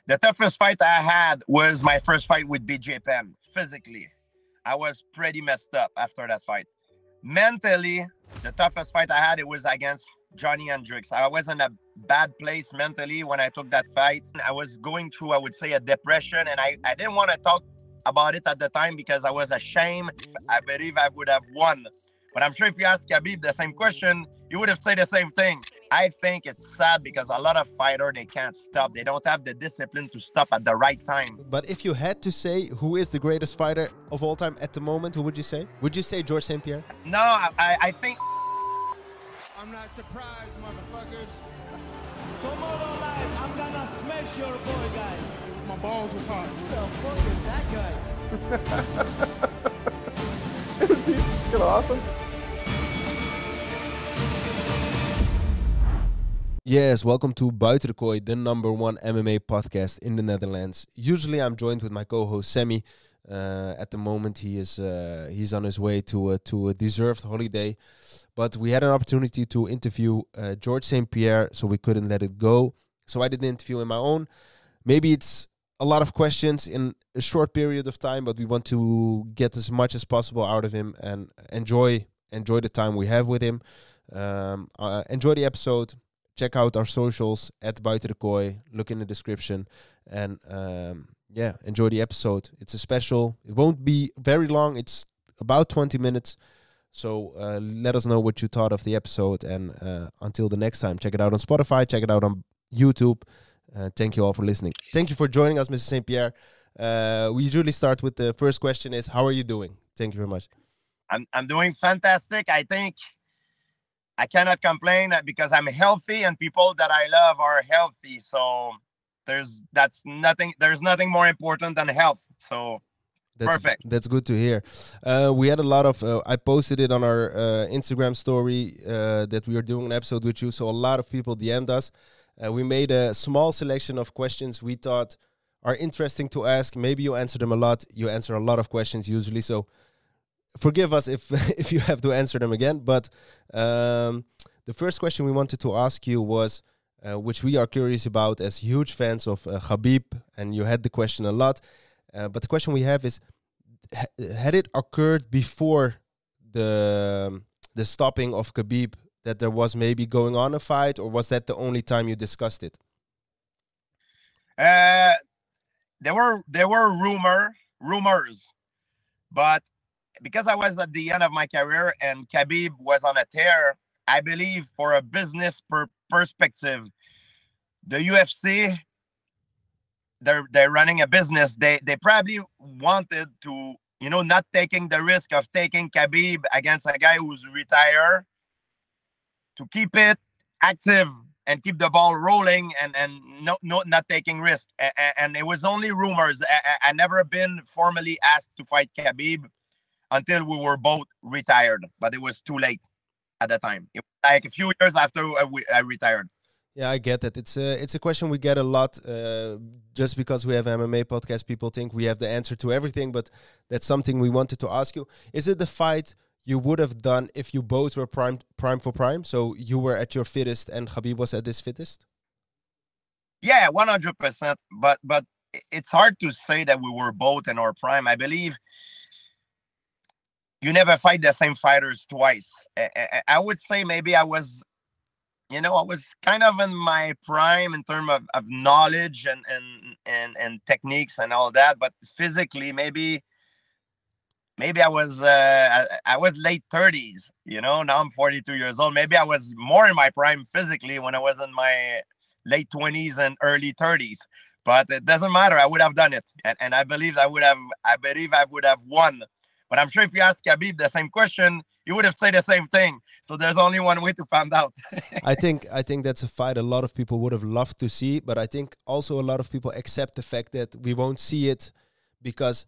The toughest fight I had was my first fight with BJP. Physically, I was pretty messed up after that fight. Mentally, the toughest fight I had, it was against Johnny Hendricks. I was in a bad place mentally when I took that fight. I was going through, I would say, a depression, and I didn't want to talk about it at the time because I was ashamed. I believe I would have won. But I'm sure if you ask Khabib the same question, he would have said the same thing. I think it's sad because a lot of fighters, they can't stop. They don't have the discipline to stop at the right time. But if you had to say who is the greatest fighter of all time at the moment, who would you say? Would you say George St. Pierre? No, I think... I'm not surprised, motherfuckers. Tomorrow night, I'm gonna smash your boy, guys. My balls was hot. Who the fuck is that guy? Is he fucking awesome? Yes, welcome to Buiten de Kooi, the #1 MMA podcast in the Netherlands. Usually I'm joined with my co-host Sammy. At the moment he's on his way to a deserved holiday. But we had an opportunity to interview George St. Pierre, so we couldn't let it go. So I did the interview on my own. Maybe it's a lot of questions in a short period of time, but we want to get as much as possible out of him and enjoy the time we have with him. Enjoy the episode. Check out our socials at Buiten de Kooi. Look in the description. And enjoy the episode. It's a special. It won't be very long. It's about 20 minutes. So let us know what you thought of the episode. And until the next time, check it out on Spotify. Check it out on YouTube. Thank you all for listening. Thank you for joining us, Mr. St. Pierre. We usually start with the first question is, how are you doing? Thank you very much. I'm doing fantastic. I think I cannot complain because I'm healthy and people that I love are healthy. So there's nothing more important than health. So perfect. That's good to hear. We had a lot of, I posted it on our Instagram story that we were doing an episode with you. So a lot of people DM'd us. We made a small selection of questions we thought are interesting to ask. Maybe you answer them a lot. You answer a lot of questions usually. So forgive us if you have to answer them again. But the first question we wanted to ask you was, which we are curious about as huge fans of Khabib, and you had the question a lot. But the question we have is, had it occurred before the stopping of Khabib that there was maybe going on a fight, or was that the only time you discussed it? There were rumors, but because I was at the end of my career and Khabib was on a tear, I believe for a business perspective, the UFC, they're running a business. They probably wanted to, not taking the risk of taking Khabib against a guy who's retired, to keep it active and keep the ball rolling and not taking risk. And it was only rumors. I never been formally asked to fight Khabib until we were both retired, but it was too late at the time. It was like a few years after I retired. Yeah, I get that. It's a question we get a lot. Just because we have an MMA podcast, people think we have the answer to everything, but that's something we wanted to ask you. Is it the fight you would have done if you both were prime for prime? So you were at your fittest and Khabib was at his fittest? Yeah, 100%. But it's hard to say that we were both in our prime. I believe you never fight the same fighters twice. I would say maybe I was kind of in my prime in terms of knowledge and techniques and all that. But physically, maybe I was late 30s. Now I'm 42 years old. Maybe I was more in my prime physically when I was in my late 20s and early 30s. But it doesn't matter. I would have done it, and I believe I would have won. But I'm sure if you ask Khabib the same question, he would have said the same thing. So there's only one way to find out. I think that's a fight a lot of people would have loved to see, but I think also a lot of people accept the fact that we won't see it because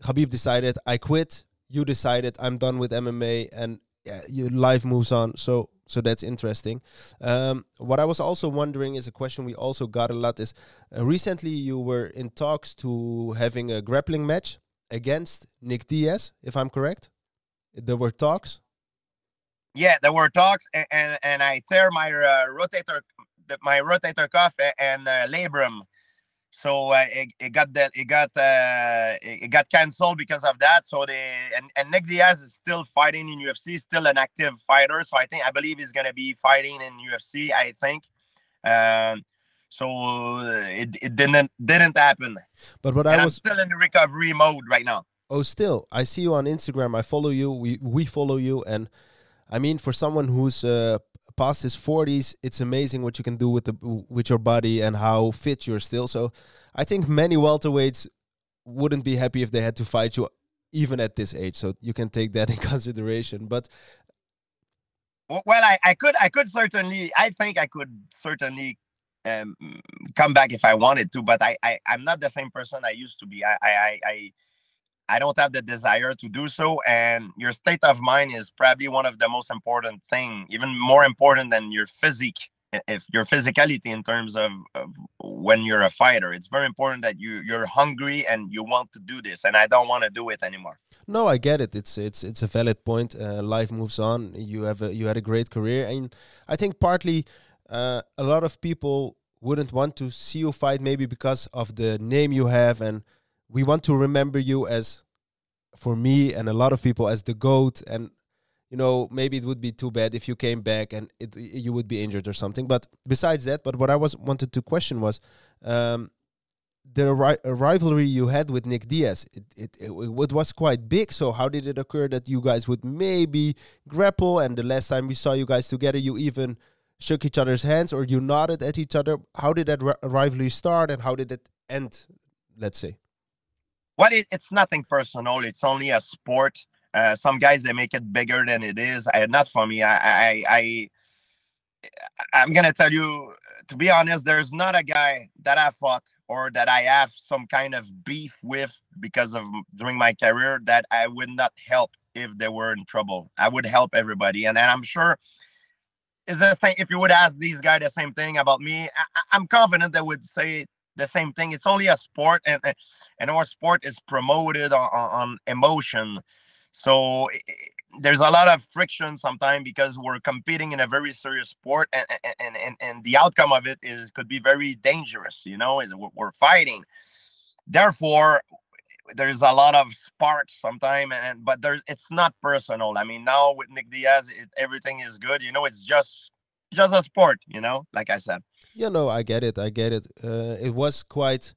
Khabib decided, I quit. You decided, I'm done with MMA, and your life moves on. So that's interesting. What I was also wondering is a question we also got a lot is, recently you were in talks to having a grappling match against Nick Diaz, if I'm correct. There were talks. Yeah, there were talks, and I tear my rotator cuff and labrum. So it got canceled because of that. So and Nick Diaz is still fighting in UFC, still an active fighter. So I believe he's gonna be fighting in UFC. I think. Um, it didn't happen, But what I and I'm was still in the recovery mode right now. oh, still, I see you on Instagram. I follow you. We follow you, and I mean, for someone who's past his 40s, it's amazing what you can do with your body and how fit you're still. So, I think many welterweights wouldn't be happy if they had to fight you, even at this age. So you can take that in consideration. But Well, I could certainly. I think I could certainly um, come back if I wanted to, but I'm not the same person I used to be. I don't have the desire to do so, and your state of mind is probably one of the most important thing, even more important than your physique. If your physicality in terms of when you're a fighter, it's very important that you're hungry and you want to do this, and I don't want to do it anymore. no, I get it. It's a valid point. Life moves on. You had a great career, and I think partly a lot of people wouldn't want to see you fight, maybe because of the name you have, and we want to remember you as, for me and a lot of people, as the GOAT. And maybe it would be too bad if you came back and you would be injured or something. But besides that, but what I wanted to question was the rivalry you had with Nick Diaz. It was quite big. So how did it occur that you guys would maybe grapple? And the last time we saw you guys together, you even shook each other's hands or you nodded at each other. How did that rivalry start and how did it end, let's say? Well, it's nothing personal. It's only a sport. Some guys they make it bigger than it is. Not for me. I'm gonna tell you, to be honest, there's not a guy that I fought or that I have some kind of beef with because of during my career that I would not help if they were in trouble. I would help everybody, and I'm sure is the thing. If you would ask these guys the same thing about me, I'm confident they would say the same thing. It's only a sport, and our sport is promoted on emotion. So there's a lot of friction sometimes because we're competing in a very serious sport, and the outcome of it could be very dangerous. Is we're fighting. Therefore, there's a lot of sparks sometimes, but it's not personal. I mean, now with Nick Diaz, everything is good. It's just a sport. Like I said. Yeah, no, I get it. I get it. It was quite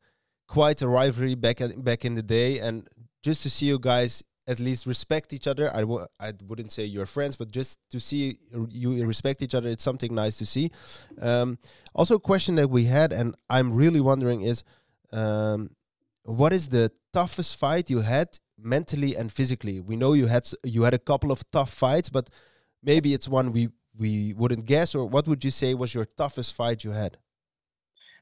a rivalry back in the day, and just to see you guys at least respect each other. I wouldn't say you're friends, but just to see you respect each other, it's something nice to see. Also, a question that we had, and I'm really wondering is, what is the toughest fight you had mentally and physically? We know you had a couple of tough fights, but maybe it's one we wouldn't guess, or what would you say was your toughest fight you had?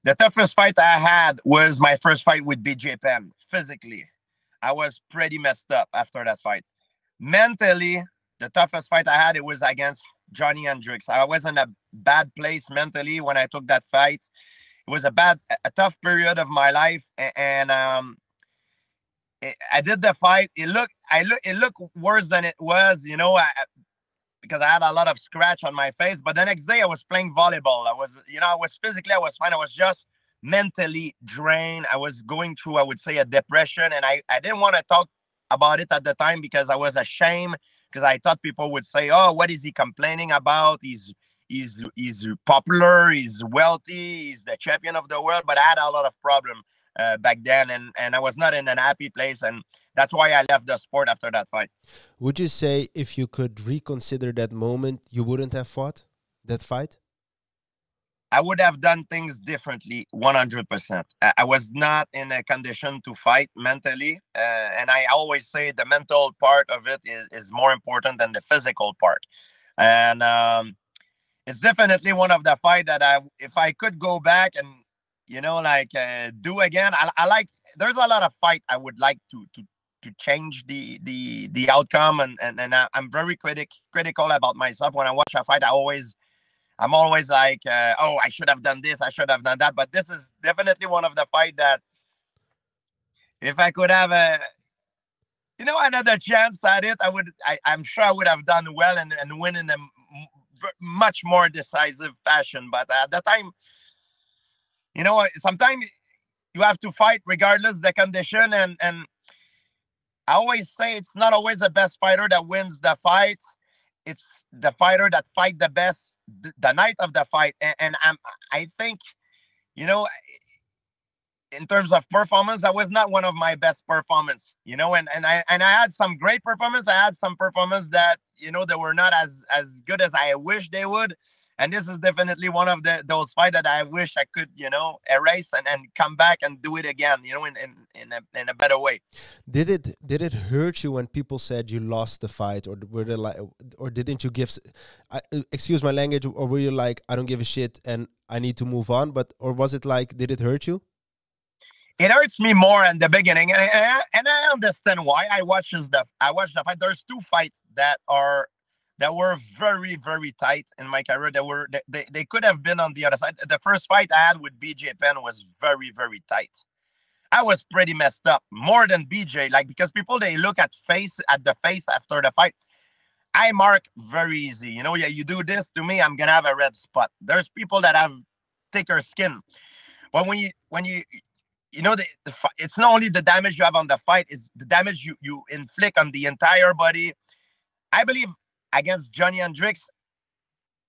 The toughest fight I had was my first fight with BJ Penn. Physically, I was pretty messed up after that fight. Mentally, the toughest fight I had, it was against Johnny Hendricks. I was in a bad place mentally when I took that fight. It was a tough period of my life, and I did the fight. It looked worse than it was, because I had a lot of scratch on my face. But the next day I was playing volleyball. I was physically, I was fine. I was just mentally drained. I was going through, I would say, a depression. And I didn't want to talk about it at the time because I was ashamed, because I thought people would say, oh, what is he complaining about? He's popular, he's wealthy, he's the champion of the world. But I had a lot of problem back then, and I was not in an happy place. And that's why I left the sport after that fight. Would you say if you could reconsider that moment, you wouldn't have fought that fight? I would have done things differently, 100%. I was not in a condition to fight mentally. And I always say the mental part of it is more important than the physical part. And it's definitely one of the fight that if I could go back and, do again, I like, there's a lot of fight I would like to change the outcome, and I'm very critical about myself. When I watch a fight, I'm always like, oh, I should have done this, I should have done that. But this is definitely one of the fight that if I could have another chance at it, I'm sure I would have done well and win in a much more decisive fashion. But at the time, sometimes you have to fight regardless the condition. And I always say it's not always the best fighter that wins the fight. It's the fighter that fight the best the night of the fight. And I think, you know, in terms of performance, that was not one of my best performance, you know, and I had some great performance. I had some performance that, you know, they were not as good as I wish they would. And this is definitely one of those fights that I wish I could, you know, erase and come back and do it again, you know, in a better way. Did it hurt you when people said you lost the fight, or were they like, or didn't you give? Excuse my language, or were you like, I don't give a shit and I need to move on? But or was it like, did it hurt you? It hurts me more in the beginning, and I understand why. I watched the fight. There's two fights that were very very tight in my career. They could have been on the other side. The first fight I had with BJ Penn was very very tight. I was pretty messed up, more than BJ, like, because people, they look at the face after the fight. I mark very easy. You know, yeah, you do this to me, I'm gonna have a red spot. There's people that have thicker skin, but when you know, it's not only the damage you have on the fight, it's the damage you inflict on the entire body. I believe against Johnny Hendricks,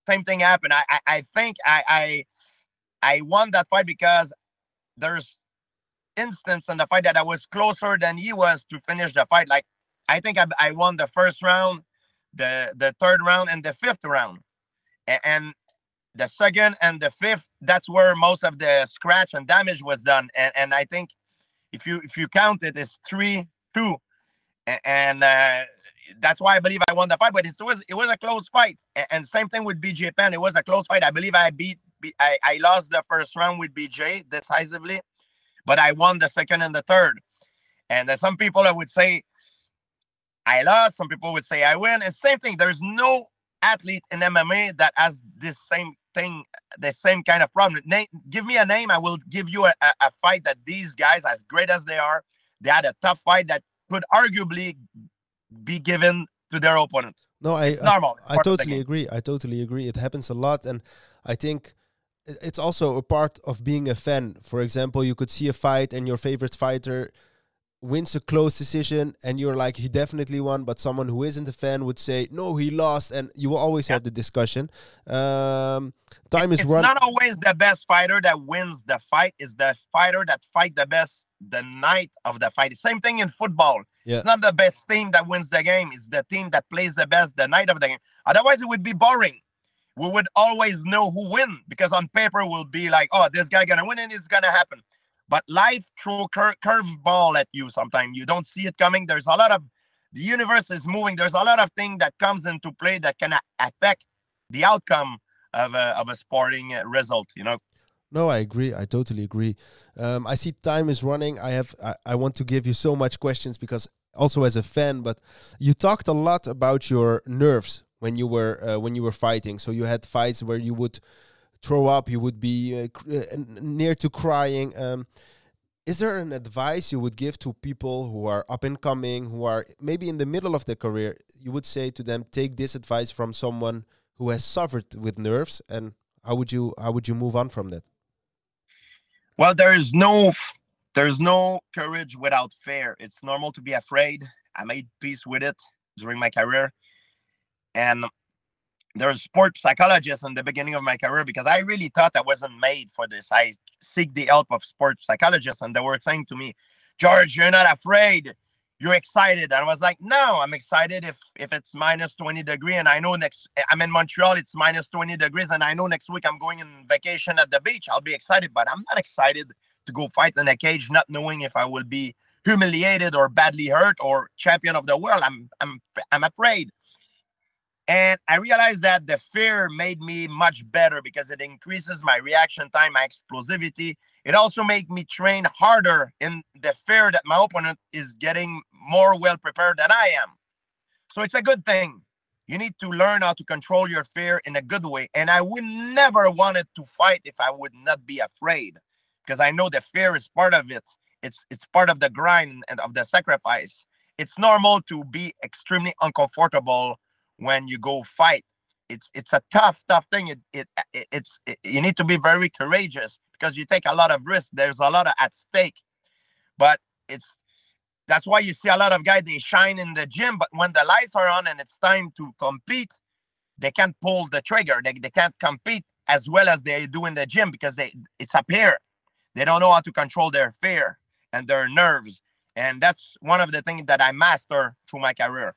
same thing happened. I think I won that fight because there's instance in the fight that I was closer than he was to finish the fight. Like, I think I won the first round, the third round, and the fifth round. And the second and the fifth, that's where most of the scratch and damage was done. And I think if you count it, it's 3-2. And that's why I believe I won the fight. But it was a close fight. And same thing with BJ Penn. It was a close fight. I believe I lost the first round with BJ decisively, but I won the second and the third. And some people that would say I lost, some people would say I win. And same thing. There's no athlete in MMA that has this same thing, the same kind of problem. Give me a name, I will give you a fight that these guys, as great as they are, they had a tough fight that could arguably be given to their opponent. No, it's normal. I totally agree. I totally agree. It happens a lot, and I think it's also a part of being a fan. For example, you could see a fight and your favorite fighter wins a close decision and you're like, he definitely won, but someone who isn't a fan would say, no, he lost, and you will always have the discussion. Time is running. It's not always the best fighter that wins the fight. It's the fighter that fight the best the night of the fight. Same thing in football. Yeah. It's not the best team that wins the game. It's the team that plays the best the night of the game. Otherwise, it would be boring. We would always know who win, because on paper we'll be like, oh, this guy gonna win and it's gonna happen. But life throw curveball at you sometimes. You don't see it coming. There's a lot of, the universe is moving. There's a lot of things that comes into play that can affect the outcome of a sporting result, you know. No, I agree. I totally agree. I see time is running. I want to give you so much questions, because also as a fan, but you talked a lot about your nerves when you were fighting. So you had fights where you would throw up, you would be near to crying. Is there an advice you would give to people who are up and coming, who are maybe in the middle of their career? You would say to them, take this advice from someone who has suffered with nerves, and how would you move on from that? Well, there's no courage without fear. It's normal to be afraid. I made peace with it during my career. And there's sport psychologists in the beginning of my career, because I really thought I wasn't made for this. I seek the help of sport psychologists, and they were saying to me, George, you're not afraid. You're excited. And I was like, no, I'm excited if it's minus 20 degrees, and I know I'm in Montreal, it's minus 20 degrees, and I know next week I'm going on vacation at the beach. I'll be excited, but I'm not excited to go fight in a cage, not knowing if I will be humiliated or badly hurt or champion of the world. I'm afraid. And I realized that the fear made me much better, because it increases my reaction time, my explosivity. It also made me train harder in the fear that my opponent is getting more well prepared than I am. So it's a good thing. You need to learn how to control your fear in a good way. And I would never wanted to fight if I would not be afraid, because I know the fear is part of it. It's part of the grind and of the sacrifice. It's normal to be extremely uncomfortable when you go fight. It's a tough thing. You need to be very courageous, because you take a lot of risk. There's a lot of at stake. But it's that's why you see a lot of guys, they shine in the gym, but when the lights are on and it's time to compete, they can't pull the trigger. They can't compete as well as they do in the gym because it's up here. They don't know how to control their fear and their nerves. And that's one of the things that I master through my career.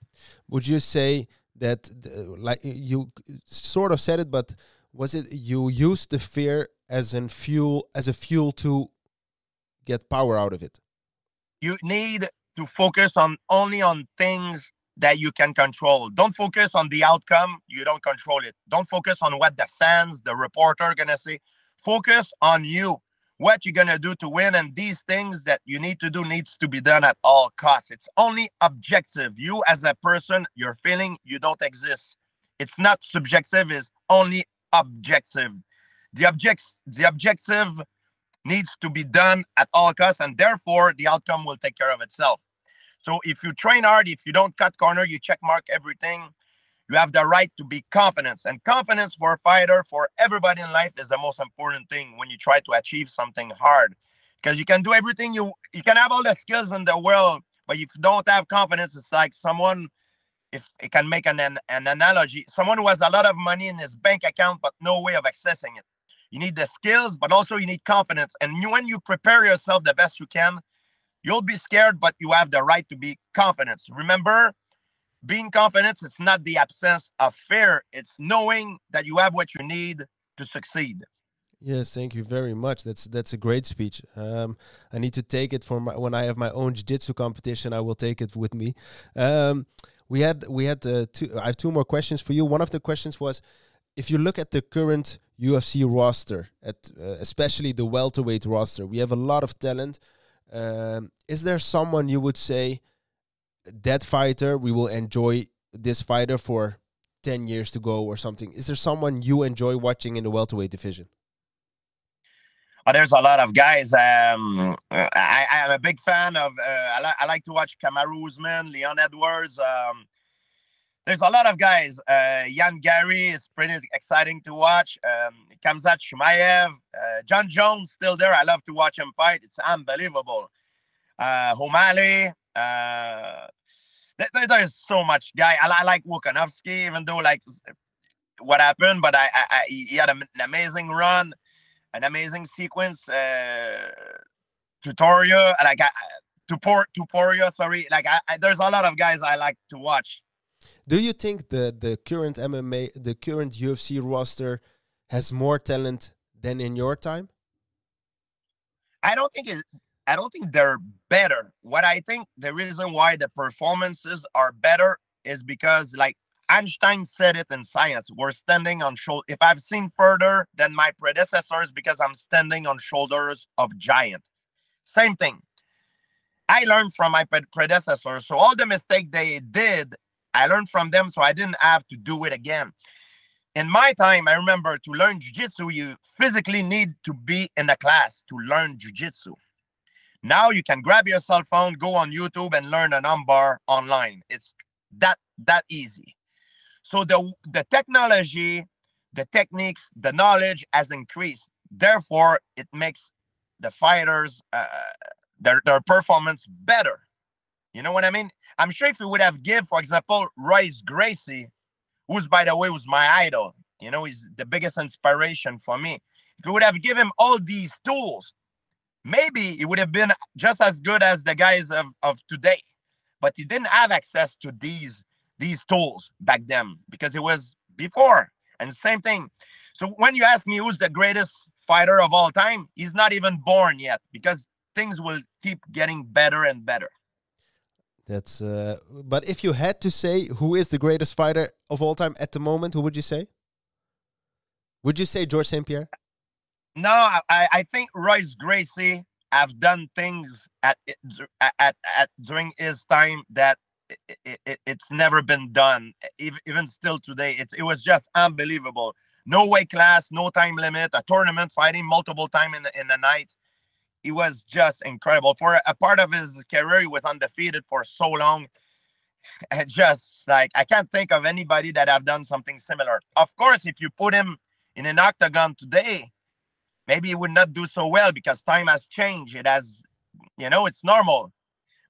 Would you say that, like you sort of said it, but was it you used the fear as a fuel to get power out of it? You need to focus on only on things that you can control. Don't focus on the outcome. You don't control it. Don't focus on what the fans, the reporter are going to say. Focus on you, what you're going to do to win. And these things that you need to do needs to be done at all costs. It's only objective. You as a person, your feeling, you don't exist. It's not subjective, it's only objective. The objective needs to be done at all costs, and therefore the outcome will take care of itself. So if you train hard, if you don't cut corner, you check mark everything, you have the right to be confident. And confidence for a fighter, for everybody in life, is the most important thing when you try to achieve something hard. Because you can do everything, you can have all the skills in the world, but if you don't have confidence, it's like someone, if it can make an analogy, someone who has a lot of money in his bank account, but no way of accessing it. You need the skills, but also you need confidence. And when you prepare yourself the best you can, you'll be scared, but you have the right to be confident. Remember, being confident is not the absence of fear. It's knowing that you have what you need to succeed. Yes, thank you very much. That's a great speech. I need to take it for when I have my own jiu-jitsu competition. I will take it with me. We had I have two more questions for you. One of the questions was, if you look at the current UFC roster, especially the welterweight roster, we have a lot of talent. Is there someone you would say, that fighter, we will enjoy this fighter for 10 years to go or something? Is there someone you enjoy watching in the welterweight division? Oh, there's a lot of guys. I am a big fan of. I like to watch Kamaru Usman, Leon Edwards. There's a lot of guys. Yan Gary is pretty exciting to watch. Khamzat Chimaev, John Jones still there. I love to watch him fight. It's unbelievable. O'Malley. There's so much guy. I like Volkanovski, even though like what happened, but he had an amazing run, an amazing sequence. Tutorial, like Tuporia, sorry. Like there's a lot of guys I like to watch. Do you think the current MMA, the current UFC roster has more talent than in your time? I don't think they're better. What I think the reason why the performances are better is because, like Einstein said it in science, we're standing on shoulders. If I've seen further than my predecessors, because I'm standing on shoulders of giants. Same thing. I learned from my predecessors. So all the mistakes they did, I learned from them, so I didn't have to do it again. In my time, I remember to learn jiu-jitsu, you physically need to be in a class to learn jiu-jitsu. Now you can grab your cell phone, go on YouTube and learn an armbar online. It's that easy. So the technology, the techniques, the knowledge has increased. Therefore, it makes the fighters, their performance better. You know what I mean? I'm sure if you would have given, for example, Royce Gracie, who's, by the way, was my idol. You know, he's the biggest inspiration for me. If you would have given him all these tools, maybe he would have been just as good as the guys of today. But he didn't have access to these tools back then because it was before. And the same thing. So when you ask me who's the greatest fighter of all time, he's not even born yet because things will keep getting better and better. That's but if you had to say who is the greatest fighter of all time at the moment, who would you say? Would you say George St. Pierre? No, I think Royce Gracie have done things at during his time that it's never been done. Even still today, it was just unbelievable. No weight class, no time limit, a tournament fighting multiple times in the night. It was just incredible. For a part of his career, he was undefeated for so long. And just like I can't think of anybody that have done something similar. Of course, if you put him in an octagon today, maybe he would not do so well because time has changed. It has, it's normal.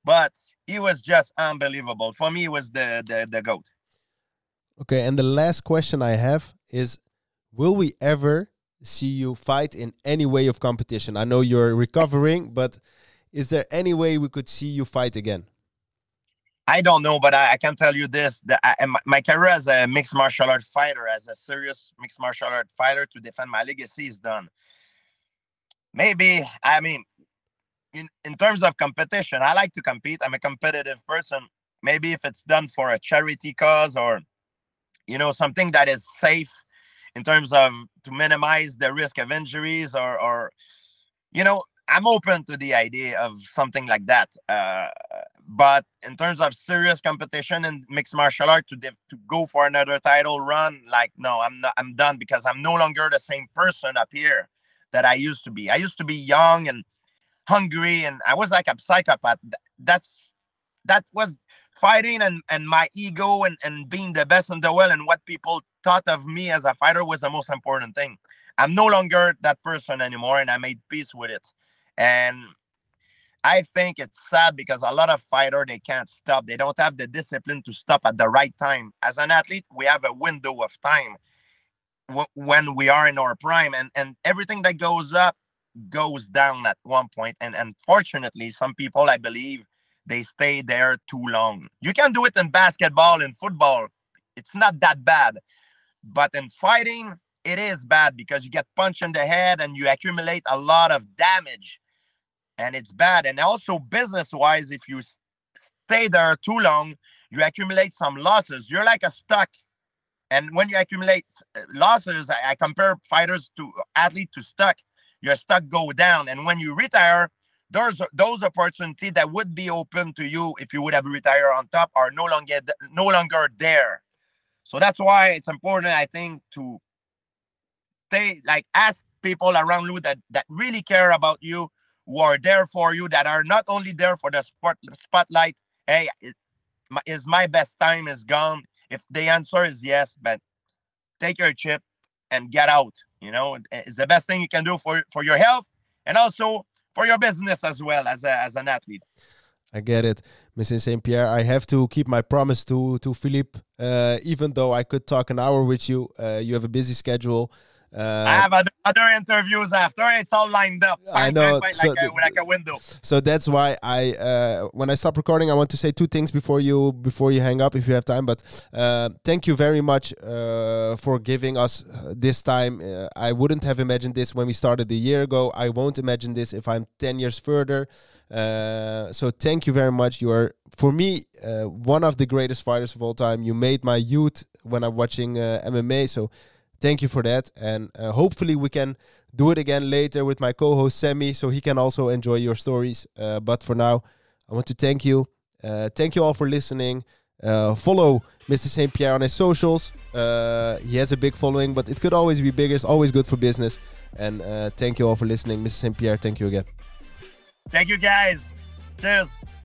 But he was just unbelievable. For me, he was the GOAT. Okay, and the last question I have is, will we ever see you fight in any way of competition? I know you're recovering, but is there any way we could see you fight again? I don't know, but I can tell you this. My career as a mixed martial art fighter, as a serious mixed martial art fighter to defend my legacy is done. Maybe, I mean, in terms of competition, I like to compete. I'm a competitive person. Maybe if it's done for a charity cause or, something that is safe in terms of to minimize the risk of injuries or I'm open to the idea of something like that. But in terms of serious competition in mixed martial art to go for another title run, like, no, I'm not. I'm done because I'm no longer the same person up here that I used to be. I used to be young and hungry, and I was like a psychopath. That was fighting and my ego and being the best in the world, and what people thought of me as a fighter was the most important thing. I'm no longer that person anymore, and I made peace with it. And I think it's sad because a lot of fighters, they can't stop. They don't have the discipline to stop at the right time. As an athlete, we have a window of time when we are in our prime, and everything that goes up goes down at one point. And unfortunately, some people, I believe, they stay there too long. You can do it in basketball and football. It's not that bad. But in fighting, it is bad because you get punched in the head and you accumulate a lot of damage. And it's bad. And also business-wise, if you stay there too long, you accumulate some losses. You're like a stock. And when you accumulate losses, I compare fighters to athletes to stock. Your stock go down. And when you retire, those opportunities that would be open to you if you would have retired on top are no longer there. So that's why it's important, I think, to stay, like, ask people around you that really care about you, who are there for you, that are not only there for the spotlight. Hey, is my best time is gone? If the answer is yes, but take your chip and get out. It's the best thing you can do for your health and also for your business as well as an athlete. I get it, Mr. St. Pierre. I have to keep my promise to Philippe, even though I could talk an hour with you. You have a busy schedule. I have other interviews after. It's all lined up. I know. Like a window. So that's why when I stop recording, I want to say two things before you hang up, if you have time. But thank you very much for giving us this time. I wouldn't have imagined this when we started a year ago. I won't imagine this if I'm 10 years further. So thank you very much. You are, for me, one of the greatest fighters of all time. You made my youth when I'm watching MMA. So thank you for that. And hopefully we can do it again later with my co-host Sammy, so he can also enjoy your stories. But for now, I want to thank you. Thank you all for listening. Follow Mr. St. Pierre on his socials. He has a big following, but it could always be bigger. It's always good for business. And thank you all for listening. Mr. St. Pierre, thank you again. Thank you, guys. Cheers.